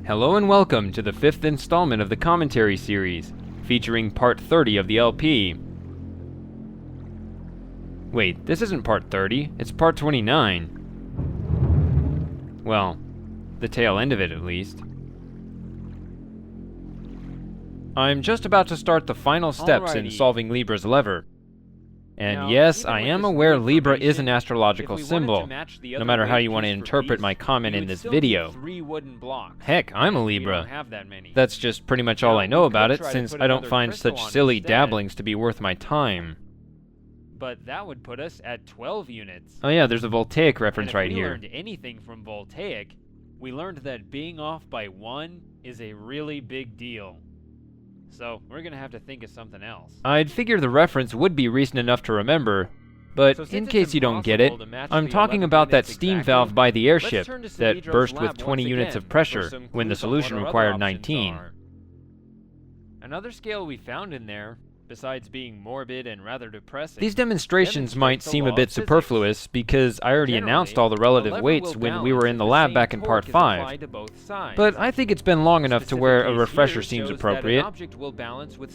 Hello and welcome to the 5th installment of the commentary series, featuring part 30 of the LP. Wait, this isn't part 30, it's part 29. Well, the tail end of it at least. I'm just about to start the final steps in solving Libra's lever. And now, yes, I am aware Libra is an astrological symbol, no matter how you want to interpret my comment in this video. Heck, I'm a Libra. That's just pretty much all I know about it, since I don't find such silly dabblings to be worth my time. But that would put us at 12 units. Oh yeah, there's a voltaic reference right here. If we learned anything from voltaic, we learned that being off by 1 is a really big deal. So, we're gonna have to think of something else. I'd figure the reference would be recent enough to remember, but in case you don't get it, I'm talking about that steam valve by the airship that burst with 20 units of pressure when the solution required 19. Another scale we found in there, besides being morbid and rather depressing, these demonstrations might seem a bit superfluous because I already announced all the relative weights when we were in the lab back in part 5. But I think it's been long enough to where a refresher seems appropriate.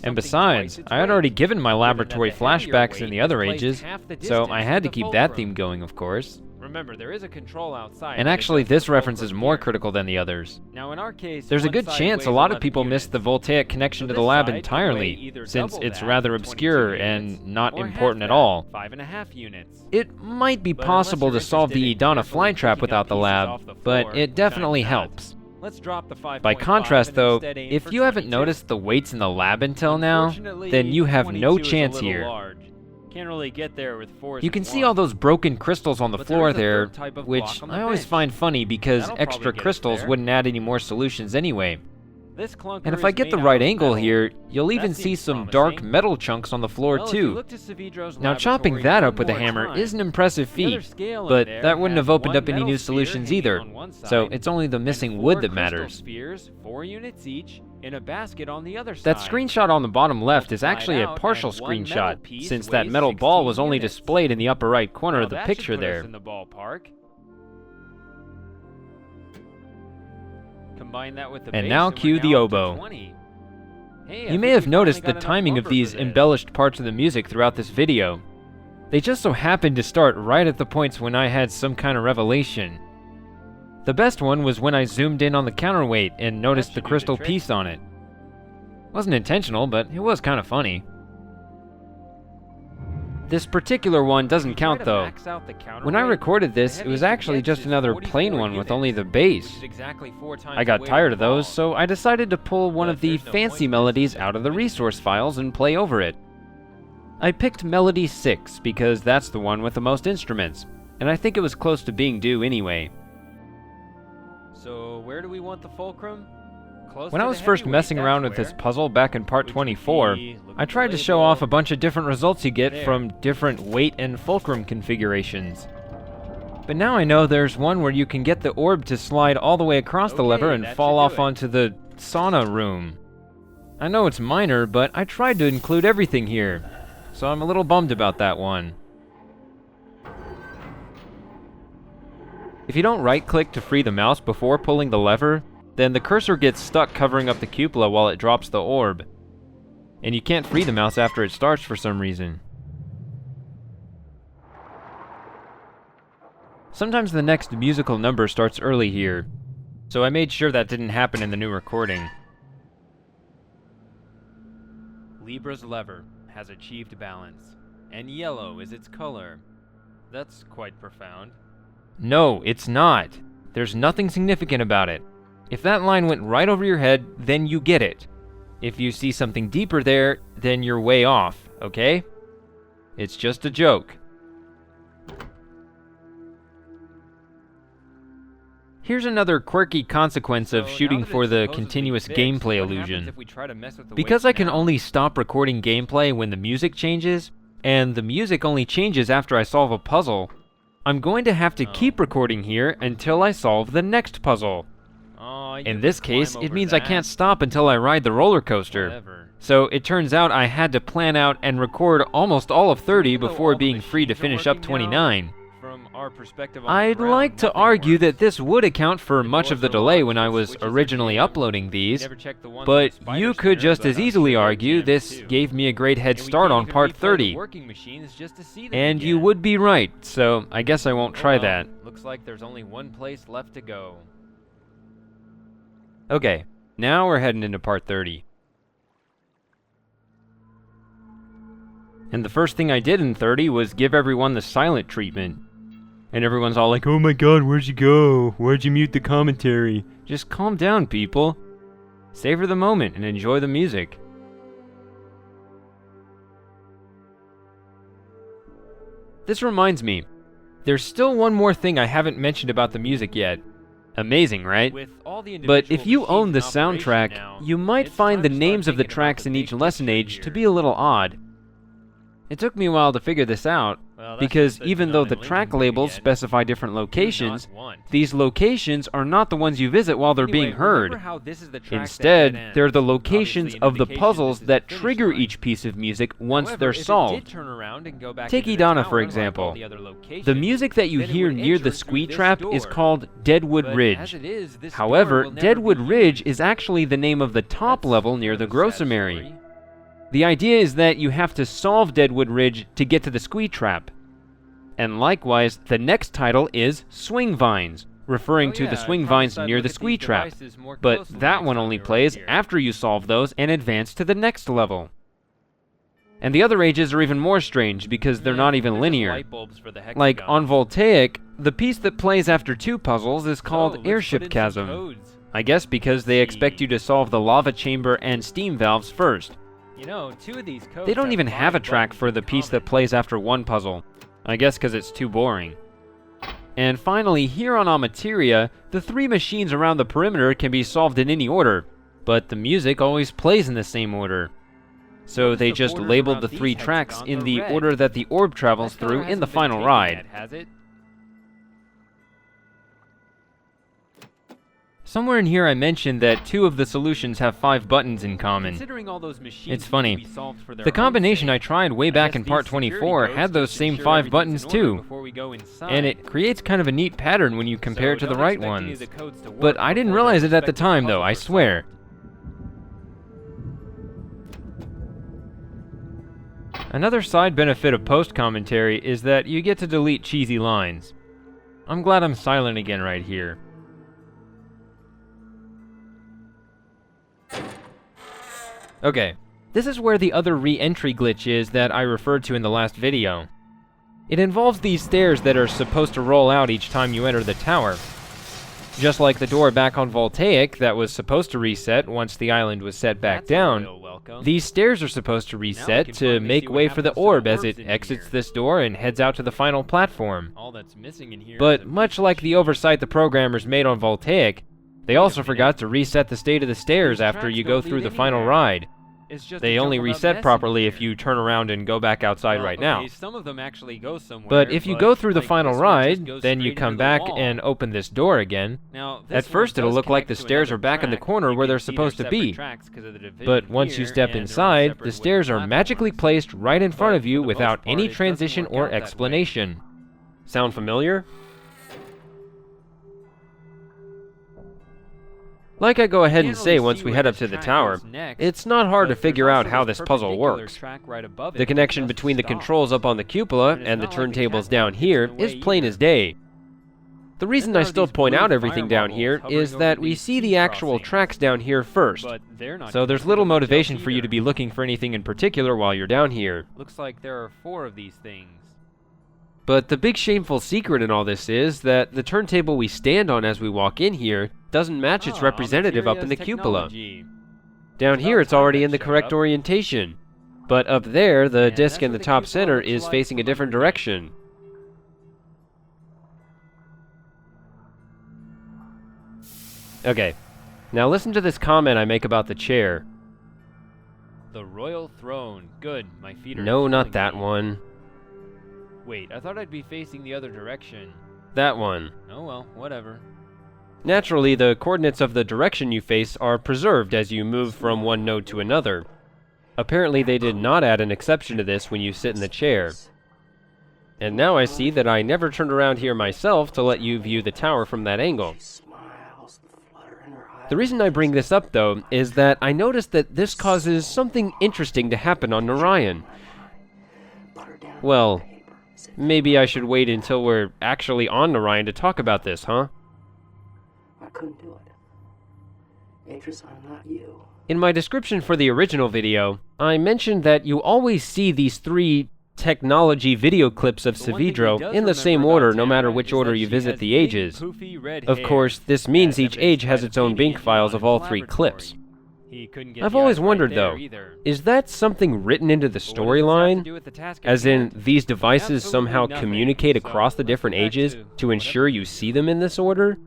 And besides, I had already given my laboratory flashbacks in the other ages, so I had to keep that theme going, of course. Remember, there is a control outside. And actually, this reference is more critical than the others. Now, in our case, there's a good chance a lot of people missed the voltaic connection to the lab entirely, since it's rather obscure and not important at all. 5.5 units. It might be possible to solve the Idana flytrap without the lab, but it definitely helps. Let's drop the 5.5. By contrast, though, if you haven't noticed the weights in the lab until now, then you have no chance here. Can't really get there with 4s. You can see all those broken crystals on the floor there, which I always find funny because extra crystals wouldn't add any more solutions anyway. And if I get the right angle here, you'll even see some dark metal chunks on the floor too. Now chopping that up with a hammer is an impressive feat, but that wouldn't have opened up any new solutions either, so it's only the missing wood that matters. 4 units each in a basket on the other side. That screenshot on the bottom left is actually a partial screenshot, since that metal ball was only displayed in the upper right corner of the picture there. Combine that with the and now cue the oboe. You may have noticed the timing of these embellished parts of the music throughout this video. They just so happened to start right at the points when I had some kind of revelation. The best one was when I zoomed in on the counterweight and noticed the crystal piece on it. Wasn't intentional, but it was kind of funny. This particular one doesn't count though. When I recorded this, it was actually just another plain one with only the bass. I got tired of those, so I decided to pull one of the fancy melodies out of the resource files and play over it. I picked Melody 6 because that's the one with the most instruments, and I think it was close to being due anyway. So where do we want the fulcrum? When I was first messing around with this puzzle back in part 24, I tried to show off a bunch of different results you get from different weight and fulcrum configurations. But now I know there's one where you can get the orb to slide all the way across the lever and fall off onto the sauna room. I know it's minor, but I tried to include everything here, so I'm a little bummed about that one. If you don't right-click to free the mouse before pulling the lever, then the cursor gets stuck covering up the cupola while it drops the orb. And you can't free the mouse after it starts for some reason. Sometimes the next musical number starts early here, so I made sure that didn't happen in the new recording. Libra's lever has achieved balance, and yellow is its color. That's quite profound. No, it's not. There's nothing significant about it. If that line went right over your head, then you get it. If you see something deeper there, then you're way off, okay? It's just a joke. Here's another quirky consequence of shooting for the continuous gameplay illusion. Because I can only stop recording gameplay when the music changes, and the music only changes after I solve a puzzle, I'm going to have to keep recording here until I solve the next puzzle. In this case, it means I can't stop until I ride the roller coaster. So it turns out I had to plan out and record almost all of 30 before being free to finish up 29. our perspective on the I'd ground, like to nothing argue works. that this would account for The much of the doors are delay locked, when I the was switches are originally jammed. uploading We these, never checked the ones on but the spider you could center, just but as I'm easily sure they're argue jammed this too. gave me a great head And we start can't on even part replay the 30. working machines just to see them And you again. would be right, so I guess I won't Oh try well, that. Looks like there's only one place left to go. Okay, now we're heading into part 30. And the first thing I did in 30 was give everyone the silent treatment. And everyone's all like, "Oh my god, where'd you go? Why'd you mute the commentary?" Just calm down, people. Savor the moment and enjoy the music. This reminds me, there's still one more thing I haven't mentioned about the music yet. Amazing, right? With all the But individual if you machines own the in operation soundtrack, now, you might it's find time the to start names of the thinking about tracks the in each big lesson picture age to here. be a little odd. It took me a while to figure this out, Well, that's because just even though not the in track Lincoln labels yet. specify different Do not locations, want. these locations are not the ones you visit while they're Anyway, being heard. remember how this is the track that Instead, dead they're the ends. locations Obviously, an of the indication puzzles this is the that finish trigger line. each piece of music once However, they're if it did solved. turn around and go back Take into the Idana, tower, for like all example. the other locations, The music that you then it hear would near enter the through squee this trap is door. called Deadwood But Ridge. as it is, this door However, will never Deadwood be Ridge used. is actually the name of the top That's level near kind the of a sad Grossamary. story. The idea is that you have to solve Deadwood Ridge to get to the squee trap. And likewise, the next title is Swing Vines, referring Oh to yeah, the I swing promised vines I'd near look the at squee these trap. devices more But closely that next one time only we were plays here. after you solve those and advance to the next level. And the other ages are even more strange because they're Yeah, not even they're just linear. light bulbs for the Like on hexagons. Voltaic, the piece that plays after two puzzles is So, called let's Airship put in some Chasm. codes. I guess because they expect you to solve the lava chamber and steam valves first. You know, two of these codes They don't even have a 5 track buttons for in the piece common. that plays after one puzzle. I guess because it's too boring. And finally, here on Amateria, the three machines around the perimeter can be solved in any order, but the music always plays in the same order. So Notice they the just borders labeled around the these three tracks hexagons in are the red. order that the orb travels That color through in the hasn't been final taken ride. yet, has it? Somewhere in here I mentioned that two of the solutions have 5 buttons in common. Considering all those machines It's need to funny. be solved for their The own combination sake, I tried way I back guess in these part security 24 codes had those just same ensure 5 everything's buttons in order too. before we go inside. And it creates kind of a neat pattern when you compare it to So the don't right expect any ones. of the codes to work But I didn't before realize their it at the respective time though, I puzzles are swear. solved. Another side benefit of post-commentary is that you get to delete cheesy lines. I'm glad I'm silent again right here. Okay, this is where the other re-entry glitch is that I referred to in the last video. It involves these stairs that are supposed to roll out each time you enter the tower. Just like the door back on Voltaic that was supposed to reset once the island was set back That's a down, royal welcome. these stairs are supposed to reset can to finally make see what way for the happens to the orb as orbs it in exits here. this door and heads out to the final platform. All that's missing in here is But a much piece of like the cheese. oversight the programmers made on Voltaic, they also minute. forgot to reset the state of the stairs These after tracks you don't go through lead the final anywhere. ride. It's just They a only jumbled up reset mess in properly if here. you turn around and go back outside Well, right now. okay, some of them actually go somewhere, But if you go through the like final this one just ride, goes then you straight come into the back wall. and open this door again. Now, At this one first it'll does look like the connect to stairs another are back in the track. corner You where can they're see supposed to separate be. tracks 'cause of the division But once you here, step and they're on inside, separate the stairs are wooden magically platforms. placed right in front But of you for the most without part, any it doesn't transition work or out that way. explanation. Sound familiar? Like I go ahead You and can't say really once see we where head up this to the track tower, goes next, it's not hard but to figure there's out also how this this puzzle perpendicular works. track right above it The that connection just between the stops. controls up on the cupola And it's and the not like the turntables down catwalk gets here in the is way plain either. as day. The reason there I are still these point blue out everything fire down bubbles here hovering is over that we these see T the actual crossings. tracks down here first. But they're not So there's connected little to the jump motivation for you either. to be looking for anything in particular while you're down here. Looks like there are 4 of these things. But the big shameful secret in all this is that the turntable we stand on as we walk in here doesn't match its representative up in the cupola. Down here it's already in the correct orientation. But up there, the Yeah, disc that's in what the the top cupola center looks is like facing a from different underneath. direction. Okay, now listen to this comment I make about the chair. The royal throne. Good, my feet are No, not killing that me. one. Wait, I thought I'd be facing the other direction. That one. Oh well, whatever. Naturally, the coordinates of the direction you face are preserved as you move from one node to another. Apparently they did not add an exception to this when you sit in the chair. And now I see that I never turned around here myself to let you view the tower from that angle. The reason I bring this up, though, is that I noticed that this causes something interesting to happen on Narayan. Well, maybe I should wait until we're actually on Narayan to talk about this, huh? I couldn't do it. Atris, I'm not you. In my description for the original video, I mentioned that you always see these 3 technology video clips of Saavedro in the same order no matter which order you visit the ages. Of course, this means each age has its own Bink files of all 3 clips. I've always wondered, though, is that something written into the storyline? As in, these devices somehow communicate across the different ages to ensure you see them in this order?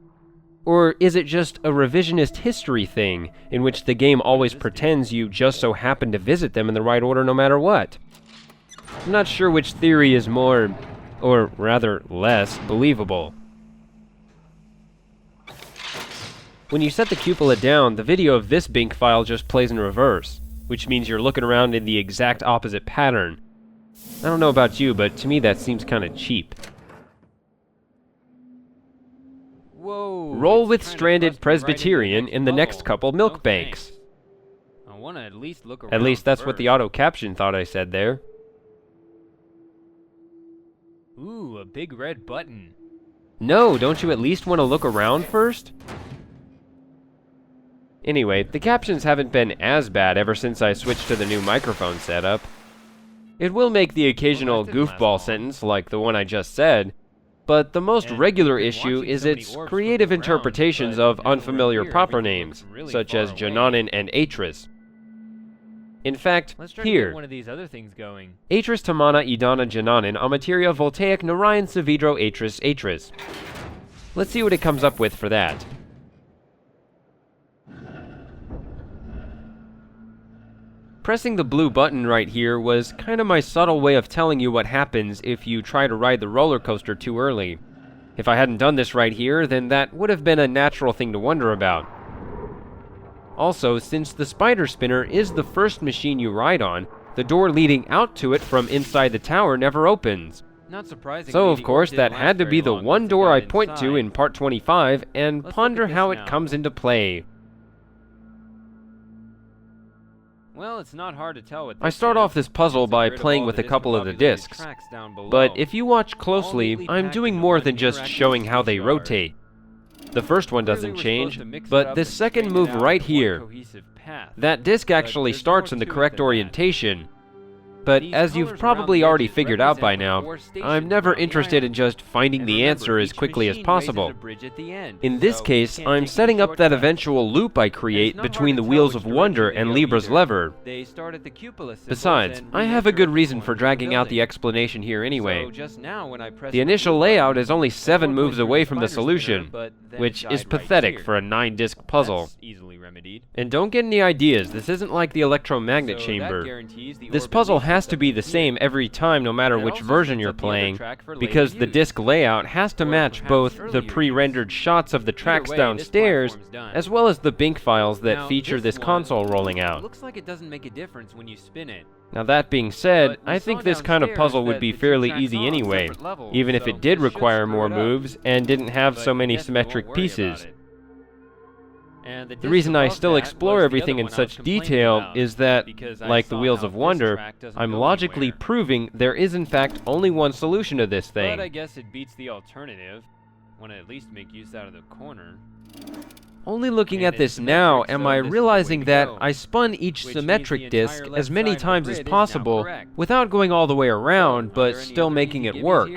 Or is it just a revisionist history thing, in which the game always pretends you just so happen to visit them in the right order no matter what? I'm not sure which theory is more, or rather less, believable. When you set the cupola down, the video of this Bink file just plays in reverse, which means you're looking around in the exact opposite pattern. I don't know about you, but to me that seems kinda cheap. Whoa! Roll with Stranded Presbyterian in the next couple milk banks. I want to at least look around. At least that's what the auto caption thought I said there. Ooh, a big red button. No, don't you at least want to look around first? Anyway, the captions haven't been as bad ever since I switched to the new microphone setup. It will make the occasional goofball sentence like the one I just said, but the most regular issue is its creative interpretations of unfamiliar proper names, such as Jananin and Atris. In fact, here, one of these other things going. Atris Tamana Idana Jananin Amateria Voltaic Narayan Saavedro Atris. Let's see what it comes up with for that. Pressing the blue button right here was kinda my subtle way of telling you what happens if you try to ride the roller coaster too early. If I hadn't done this right here, then that would have been a natural thing to wonder about. Also, since the spider spinner is the first machine you ride on, the door leading out to it from inside the tower never opens. Not surprising. So, of course, that had to be the one door I point to in part 25 and ponder how it comes into play. Well, it's not hard to tell what I start off this puzzle by playing with a couple of the discs, but if you watch closely, I'm doing more than just showing how they rotate. The first one doesn't change, but this second move right here, that disc actually starts in the correct orientation. But as you've probably already figured out by now, I'm never interested in just finding the answer as quickly as possible. In this case, I'm setting up that eventual loop I create between the Wheels of Wonder and Libra's lever. Besides, I have a good reason for dragging out the explanation here anyway. The initial layout is only 7 moves away from the solution, which is pathetic for a 9-disc puzzle. And don't get any ideas, this isn't like the electromagnet chamber. This puzzle has to be the same every time no matter which version you're playing, because the disc layout has to match both the pre-rendered shots of the tracks downstairs, as well as the Bink files that feature this console rolling out. Looks like it doesn't make a difference when you spin it. Now that being said, I think this kind of puzzle would be fairly easy anyway, even if it did require more moves and didn't have so many symmetric pieces. The reason I still explore everything in such detail is that, like the Wheels of Wonder, I'm logically proving there is in fact only one solution to this thing. But I guess it beats the alternative. Want to at least make use out of the corner. Only looking at this now am I realizing that I spun each symmetric disc as many times as possible without going all the way around, but still making it work.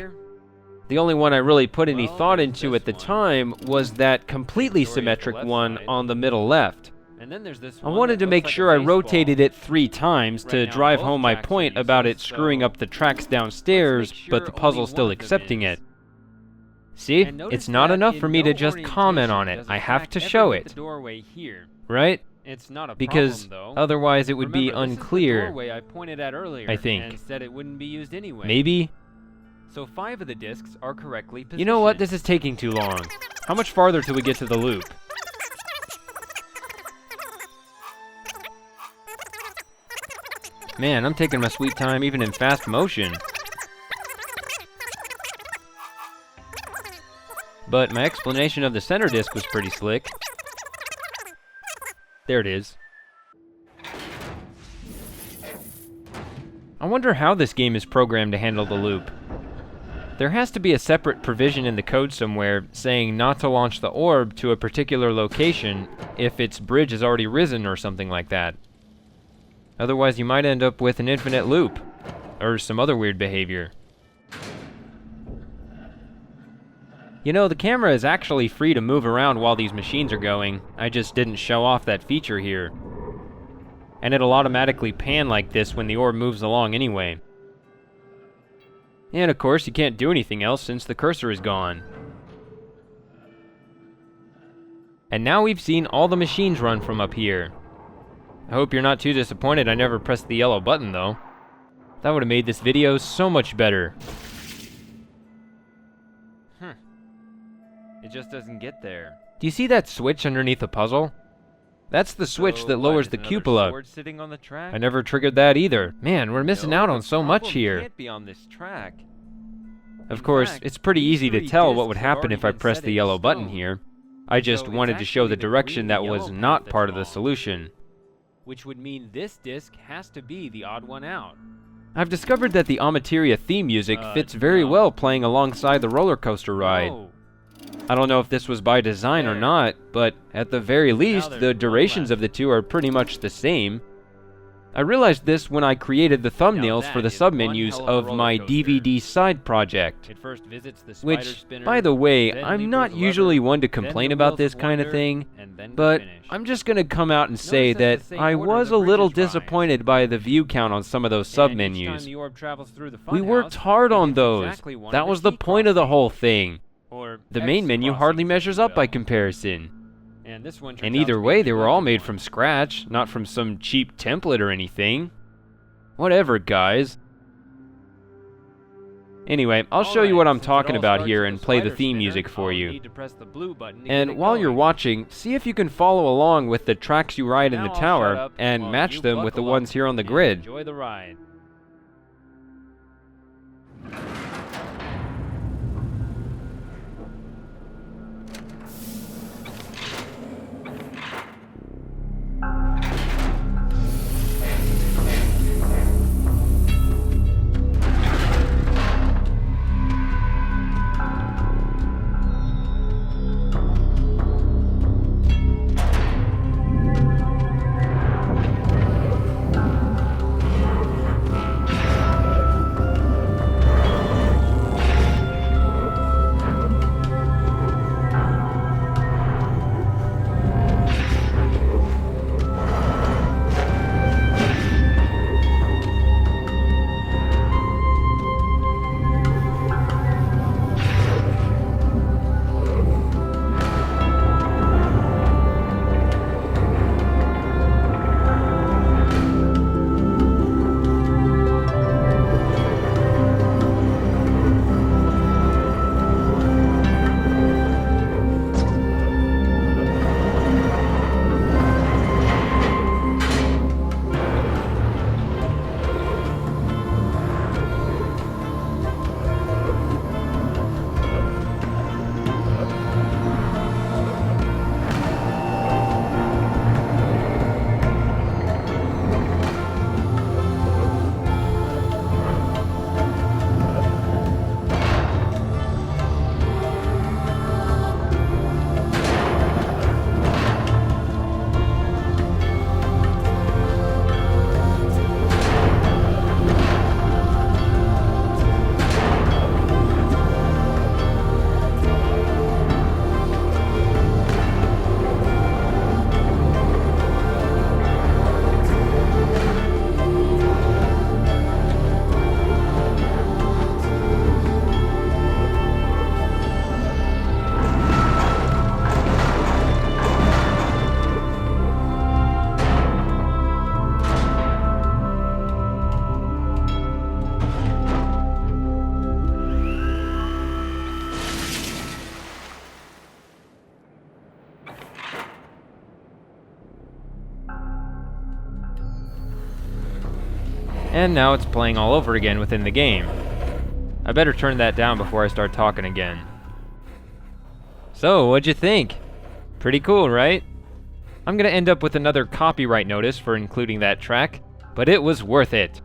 The only one I really put any thought into at the time was that completely symmetric one on the middle left. I wanted to make sure I rotated it 3 times to drive home my point about it screwing up the tracks downstairs, but the puzzle still accepting it. See, it's not enough for me to just comment on it, I have to show it. Right? Because otherwise it would be unclear, I think. Maybe? So 5 of the discs are correctly positioned. You know what? This is taking too long. How much farther till we get to the loop? Man, I'm taking my sweet time even in fast motion. but my explanation of the center disc was pretty slick. There it is. I wonder how this game is programmed to handle the loop. There has to be a separate provision in the code somewhere saying not to launch the orb to a particular location if its bridge has already risen or something like that. Otherwise you might end up with an infinite loop, or some other weird behavior. You know, the camera is actually free to move around while these machines are going. I just didn't show off that feature here. And it'll automatically pan like this when the orb moves along anyway. And of course, you can't do anything else since the cursor is gone. And now we've seen all the machines run from up here. I hope you're not too disappointed I never pressed the yellow button though. That would have made this video so much better. It just doesn't get there. Do you see that switch underneath the puzzle? That's the switch that lowers the cupola. Sword sitting on the track? I never triggered that either. Man, we're missing out on so much here. Can't be on this track. Of course, it's pretty easy to tell what would happen if I pressed the yellow button here. I just wanted to show the direction that was not part of the solution. Which would mean this disc has to be the odd one out. I've discovered that the Amateria theme music fits very well playing alongside the roller coaster ride. I don't know if this was by design or not, but at the very least, the durations of the two are pretty much the same. I realized this when I created the thumbnails for the submenus of my DVD side project. Which, by the way, I'm not usually one to complain about this kind of thing, but I'm just gonna come out and say that I was a little disappointed by the view count on some of those submenus. We worked hard on those. That was the point of the whole thing. The main menu hardly measures up by comparison. And either way, they were all made from scratch, not from some cheap template or anything. Whatever, guys. Anyway, I'll show you what I'm talking about here and play the theme music for you. And while you're watching, see if you can follow along with the tracks you ride in the tower and match them with the ones here on the grid. Enjoy the ride. And now it's playing all over again within the game. I better turn that down before I start talking again. So, what'd you think? Pretty cool, right? I'm gonna end up with another copyright notice for including that track, but it was worth it.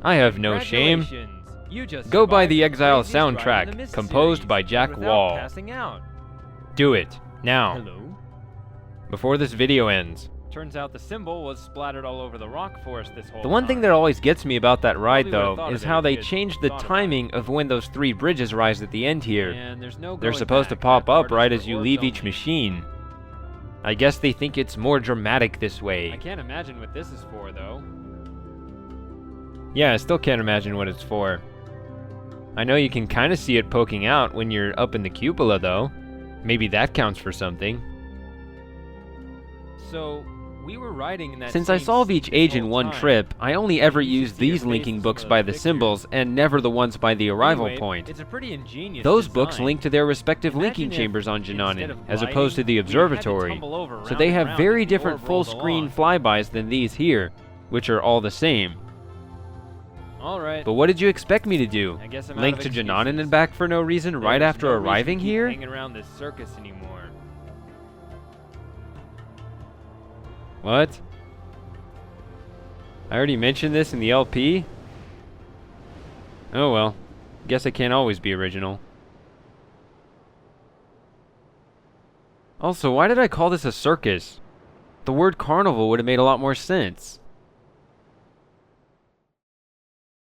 I have no shame. Congratulations. You just Go buy survived the Exile craziest ride in the soundtrack, Myst composed series by Jack without Wall. passing out. Do it, now, Hello? before this video ends. Turns out the symbol was splattered all over the rock forest this whole The one thing time. that always gets me about that ride, Probably would've though, thought is of it how if they you had changed the thought about it. timing of when those 3 bridges rise at the end here. And there's no They're going supposed to back. pop That up part is right for as you orbs leave each only. machine. I guess they think it's more dramatic this I way. can't imagine what this is for, though. Yeah, I still can't imagine what it's for. I know you can kind of see it poking out when you're up in the cupola, though. Maybe that counts for something. So, we were riding in that Since I same solve seat each this age in whole one time. trip, I only ever You can use see your these face linking in books some of by the the symbols and never the ones by the arrival Anyway, point. It's a pretty ingenious Those books design. link to their respective Imagine linking if, chambers on instead Jananin, of as gliding, opposed to the we had to observatory. tumble over So round they and have round very as the different orb full rolled screen along. flybys than these here, which are all the same. Alright. But what did you expect me to do? I guess I'm out Link of to Jananin excuses. and back for no reason right There's after no reason to arriving keep here? hanging around this circus anymore. What? I already mentioned this in the LP? Oh well. Guess I can't always be original. Also, why did I call this a circus? The word carnival would have made a lot more sense.